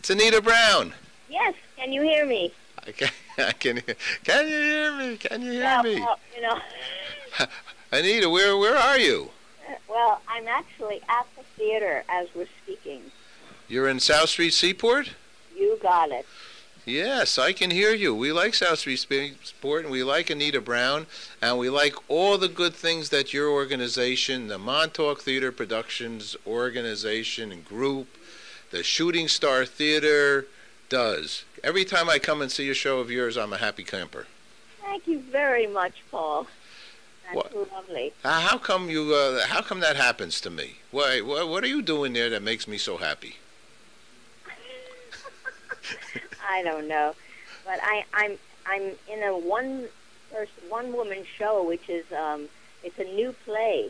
It's Anita Brown. Yes, can you hear me? I can hear. Can you hear me? Can you hear Yeah, me? well, Anita, where are you? well, I'm actually at the theater as we're speaking. You're in South Street Seaport? You got it. Yes, I can hear you. We like South Street Seaport, and we like Anita Brown, and we like all the good things that your organization, the MONTAUK Theater Productions organization and group, the Shooting Star Theater, does. Every time I come and see a show of yours, I'm a happy camper. Thank you very much, Paul. That's What? lovely. How come you? How come that happens to me? Why? What are you doing there that makes me so happy? I don't know, but I'm in a one woman show, which is it's a new play,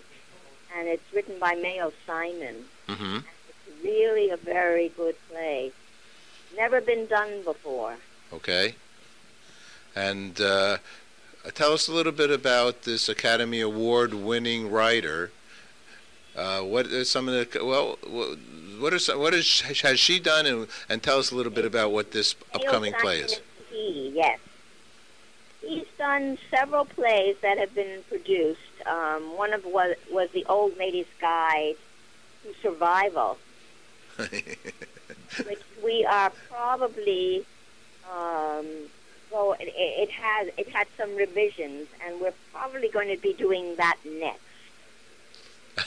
and it's written by Mayo Simon. Mm-hmm. It's really a very good play. Never been done before. Okay. And tell us a little bit about this Academy Award-winning writer. What is some of the has she done, and tell us a little bit about what this upcoming play is. Yes, he's done several plays that have been produced. One of was the Old Lady's Guide to Survival, which we are probably. Well, it had some revisions, and we're probably going to be doing that next.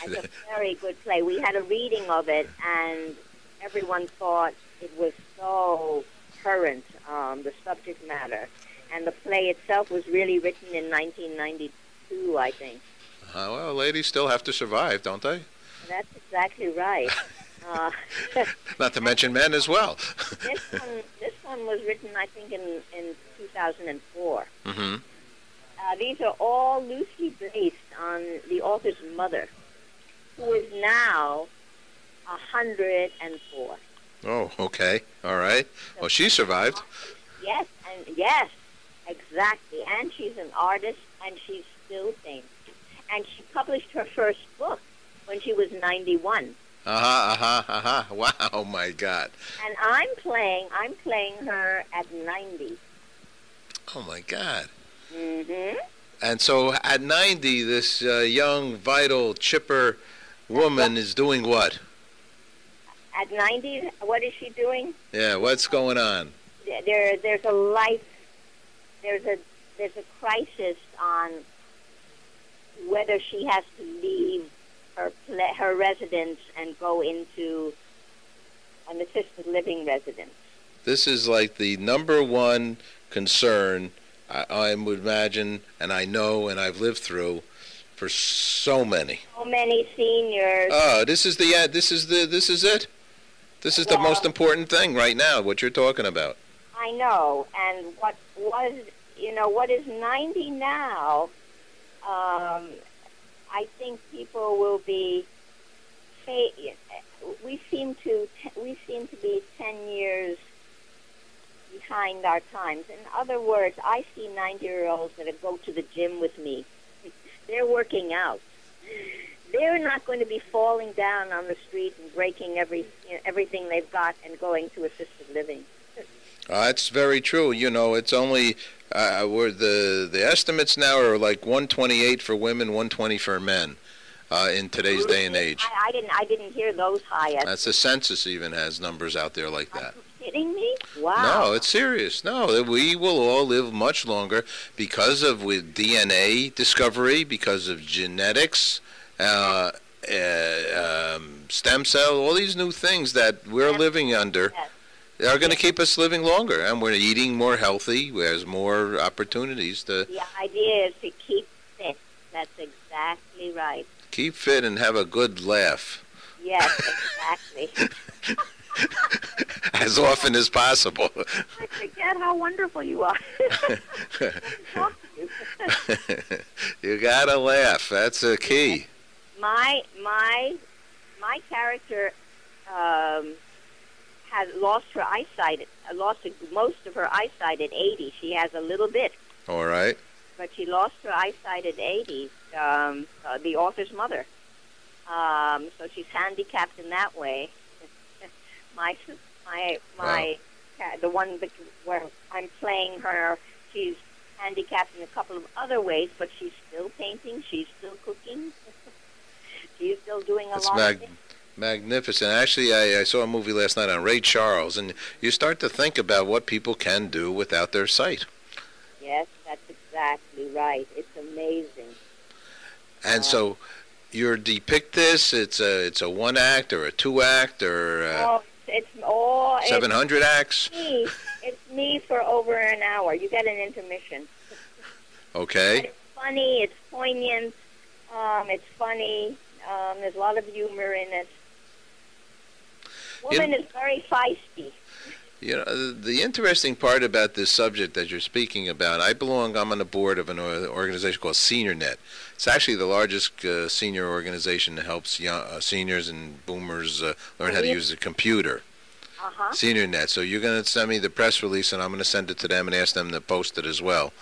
It's a very good play. We had a reading of it, and everyone thought it was so current, the subject matter. And the play itself was really written in 1992, I think. Well, ladies still have to survive, don't they? That's exactly right. Not to mention men as well. This one was written, I think, in 2004. Mm-hmm. These are all loosely based on the author's mother, who is now 104. Oh, okay. All right. Well, she survived. Yes, exactly. And she's an artist, and she's still famous. And she published her first book when she was 91. Wow, my God. And I'm playing her at 90. Oh, my God. Mm-hmm. And so at 90, this young, vital, chipper woman is doing what? At 90, what is she doing? Yeah, what's going on? There's a life, there's a crisis on whether she has to leave her residence and go into an assisted living residence. This is like the number one concern I would imagine, and I know, and I've lived through for so many. So many seniors. Oh, this is it. This is the most important thing right now. What you're talking about. I know, and what is 90 now? I think people will be. We seem to be 10 years behind our times. In other words, I see 90-year-olds that go to the gym with me. They're working out. They're not going to be falling down on the street and breaking everything they've got and going to assisted living. That's very true. You know, it's only the estimates now are like 128 for women, 120 for men in today's day and age. I didn't hear those high estimates. That's the census even has numbers out there like that. Are you kidding me? Wow. No, it's serious. No, we will all live much longer because of with DNA discovery, because of genetics, stem cell, all these new things that we're living under. Are going to keep us living longer, and we're eating more healthy. There's more opportunities to. The idea is to keep fit. That's exactly right. Keep fit and have a good laugh. Yes, exactly. As often as possible. I forget how wonderful you are. You gotta laugh. That's a key. My character has lost her eyesight. Lost most of her eyesight at 80. She has a little bit. All right. But she lost her eyesight at 80. The author's mother. So she's handicapped in that way. My the one where I'm playing her, she's handicapped in a couple of other ways, but she's still painting, she's still cooking, she's still doing a lot of things. Magnificent. Actually, I saw a movie last night on Ray Charles, and you start to think about what people can do without their sight. Yes, that's exactly right. It's amazing. And so, you depict this. It's a one act or a two act or it's 700 acts. It's me for over an hour. You get an intermission. Okay. But it's funny. It's poignant. It's funny. There's a lot of humor in it. Woman is very feisty. You know, the interesting part about this subject that you're speaking about, I'm on the board of an organization called SeniorNet. It's actually the largest senior organization that helps seniors and boomers learn how to use the computer. SeniorNet. So you're going to send me the press release, and I'm going to send it to them and ask them to post it as well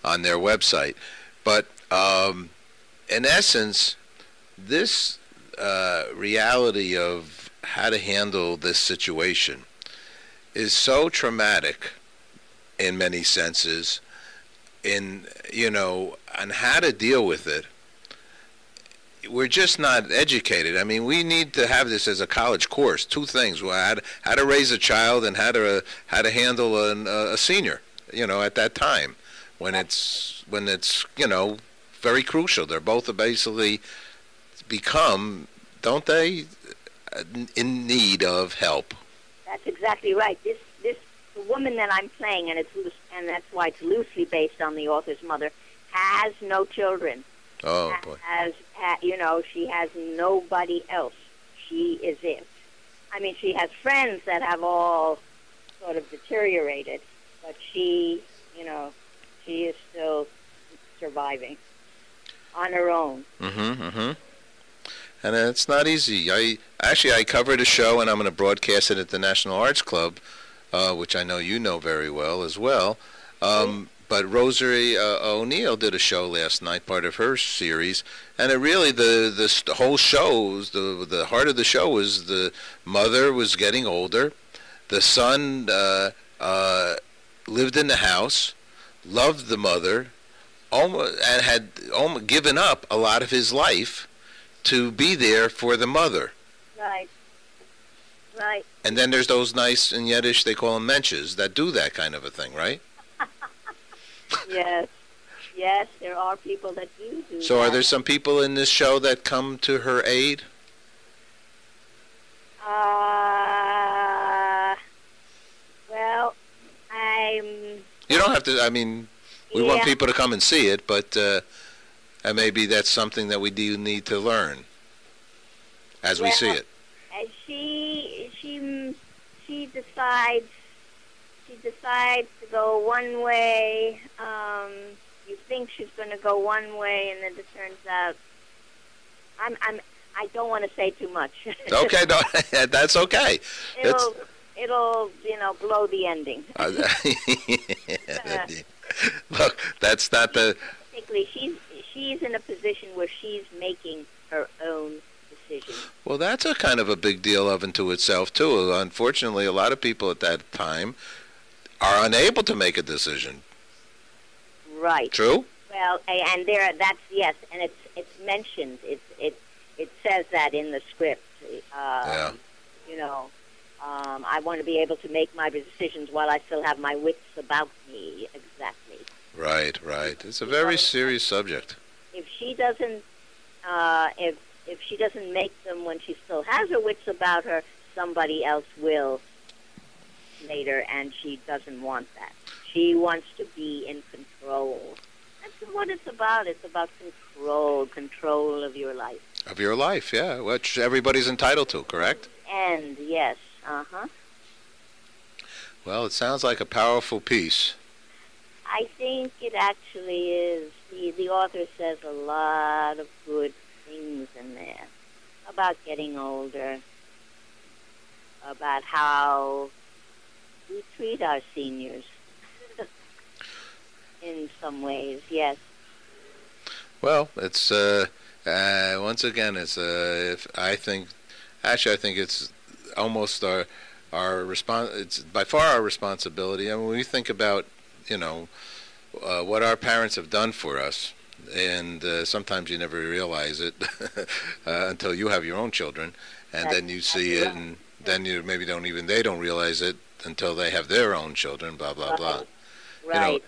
on their website. But in essence, this reality of how to handle this situation is so traumatic in many senses, on how to deal with it. We're just not educated. I mean, we need to have this as a college course. Two things: how to raise a child and how to handle a senior. At that time when it's very crucial. They're both basically become, don't they, in need of help. That's exactly right. The woman that I'm playing, and that's why it's loosely based on the author's mother, has no children. Oh boy. She has nobody else. She is it. I mean, she has friends that have all sort of deteriorated, but she is still surviving on her own. And it's not easy. I covered a show, and I'm going to broadcast it at the National Arts Club, which I know you know very well as well. But Rosarie O'Neill did a show last night, part of her series, and it really the whole show, the heart of the show was the mother was getting older, the son lived in the house, loved the mother, and had almost given up a lot of his life to be there for the mother. Right. And then there's those nice, in Yiddish they call them mensches, that do that kind of a thing, right? Yes, there are people that do So that. are there some people in this show that come to her aid? Well, You don't have to, I mean, we want people to come and see it, but and maybe that's something that we do need to learn as we see it. She decides to go one way. You think she's going to go one way, and then it turns out. I don't want to say too much. Okay, no, that's okay. It'll blow the ending. Look, that's not the. Basically, she's in a position where she's making her own decision. Well, that's a kind of a big deal of unto itself too. Unfortunately, a lot of people at that time are unable to make a decision. Right. True. Well, and that's yes, and it's mentioned. It says that in the script. I want to be able to make my decisions while I still have my wits about me. Exactly. Right. It's a very serious subject. If she doesn't, if she doesn't make them when she still has her wits about her, somebody else will later, and she doesn't want that. She wants to be in control. That's what it's about. It's about control of your life. Of your life, yeah, which everybody's entitled to, correct? And yes, Well, it sounds like a powerful piece. I think it actually is. The author says a lot of good things in there about getting older, about how we treat our seniors in some ways, yes. Well, it's once again, it's I think it's almost It's by far our responsibility. And when we think about, what our parents have done for us, and sometimes you never realize it until you have your own children, and then you see it, and then you maybe they don't realize it until they have their own children. Blah blah blah. Right.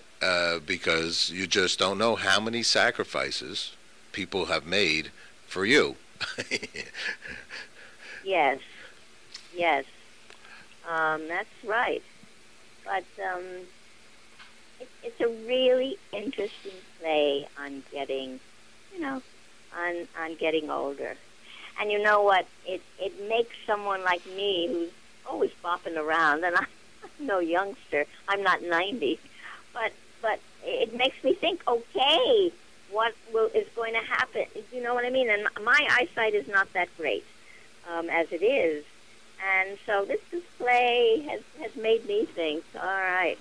Because you just don't know how many sacrifices people have made for you. Yes. Yes. That's right. But it's a really interesting play on getting, on getting older. And you know what? It makes someone like me who's always bopping around, and I'm no youngster. I'm not 90, but it makes me think. Okay, what is going to happen? You know what I mean? And my eyesight is not that great as it is, and so this play has made me think. All right,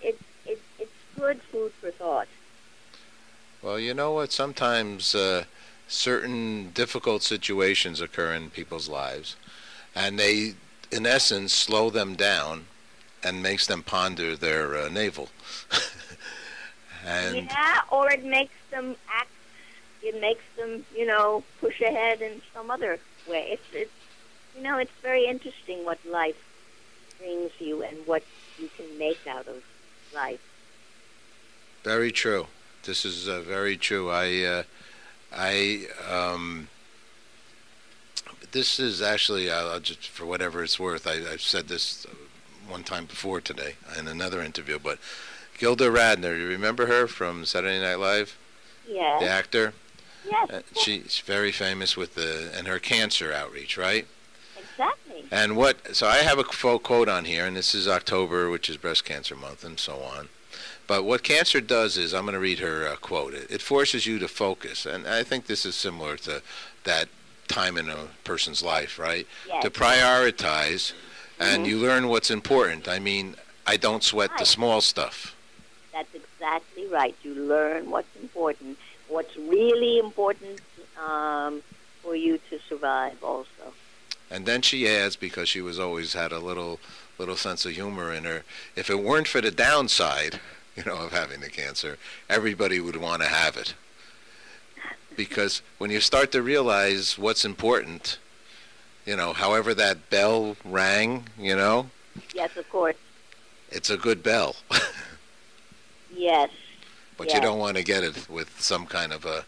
it's good food for thought. Well, you know what? Sometimes certain difficult situations occur in people's lives, and they, in essence, slow them down and makes them ponder their navel. And yeah, or it makes them act. It makes them, push ahead in some other way. It's very interesting what life brings you and what you can make out of life. Very true. This is very true. This is actually, I'll just, for whatever it's worth, I've said this one time before today in another interview, but Gilda Radner, you remember her from Saturday Night Live? Yes. The actor? Yes. She's very famous with and her cancer outreach, right? Exactly. And so I have a quote on here, and this is October, which is Breast Cancer Month, and so on. But what cancer does is, I'm going to read her quote, it forces you to focus. And I think this is similar to that time in a person's life, right? Yes. To prioritize, and you learn what's important. I mean, I don't sweat the small stuff. That's exactly right. You learn what's important, what's really important for you to survive also. And then she adds, because she was always had a little sense of humor in her, if it weren't for the downside, of having the cancer, everybody would want to have it. Because when you start to realize what's important, however that bell rang, Yes, of course. It's a good bell. Yes. But you don't want to get it with some kind of a,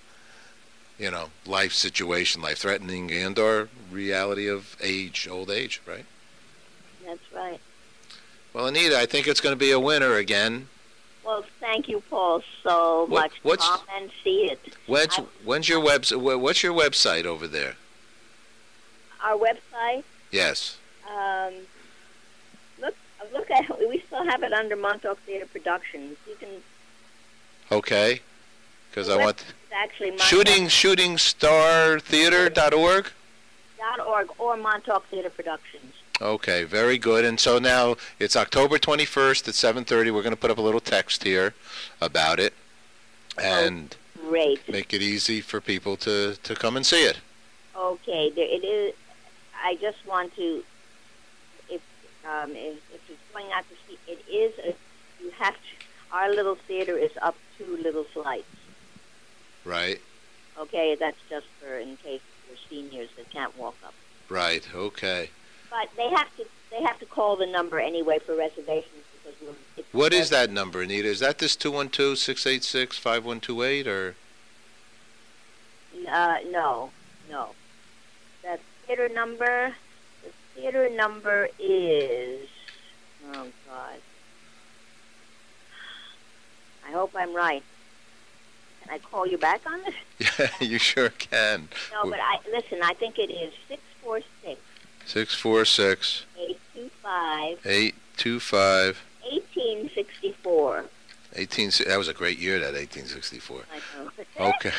life situation, life-threatening and or reality of old age, right? That's right. Well, Anita, I think it's going to be a winner again. Well, thank you, Paul, so much. Come and see it. What's your website over there? Our website? Yes. Look at it. We still have it under MONTAUK Theatre Productions. You can. Okay. Because I want actually shootingstartheater.org. .org or MONTAUK Theatre Productions. Okay, very good. And so now it's October 21st at 7:30. We're going to put up a little text here about it, and great. Make it easy for people to come and see it. Okay, it is. I just want to, if you're going out to see, it is. You have to. Our little theater is up 2 little flights. Right. Okay, that's just for in case for seniors that can't walk up. Right. Okay. But they have to call the number anyway for reservations because What is that number, Anita? Is that this 212-686-5128 or? No. The theater number is. Oh God. I hope I'm right. Can I call you back on this? Yeah, you sure can. No, but listen. I think it is 646. 646. 825. 825. 1864. That was a great year, that 1864. I know. Okay.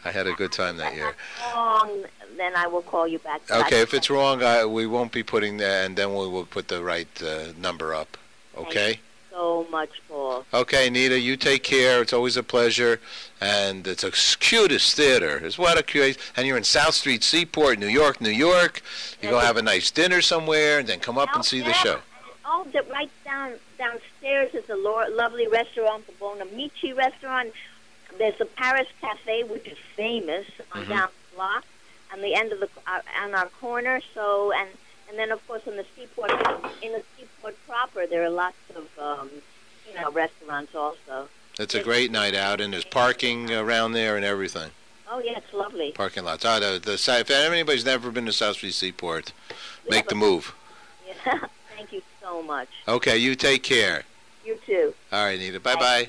I had a good time that year. Wrong, then I will call you back. Okay, if it's wrong, we won't be putting that, and then we will put the right number up. Okay? So so much, Paul. Okay, Anita, you take care. It's always a pleasure. And it's a cutest theater. It's what a cute. And you're in South Street Seaport, New York, New York. You go have a nice dinner somewhere and then come up and see the show. Oh, right downstairs is a lovely restaurant, the Bon Amici restaurant. There's the Paris Cafe, which is famous on down the block, on the end of on our corner. So and then of course in the Seaport proper, there are lots of restaurants also. It's a great night out, and there's parking around there and everything. Oh yeah, it's lovely. Parking lots. If anybody's never been to South Street Seaport, make the move. Yeah, thank you so much. Okay, you take care. You too. All right, Anita. Bye-bye.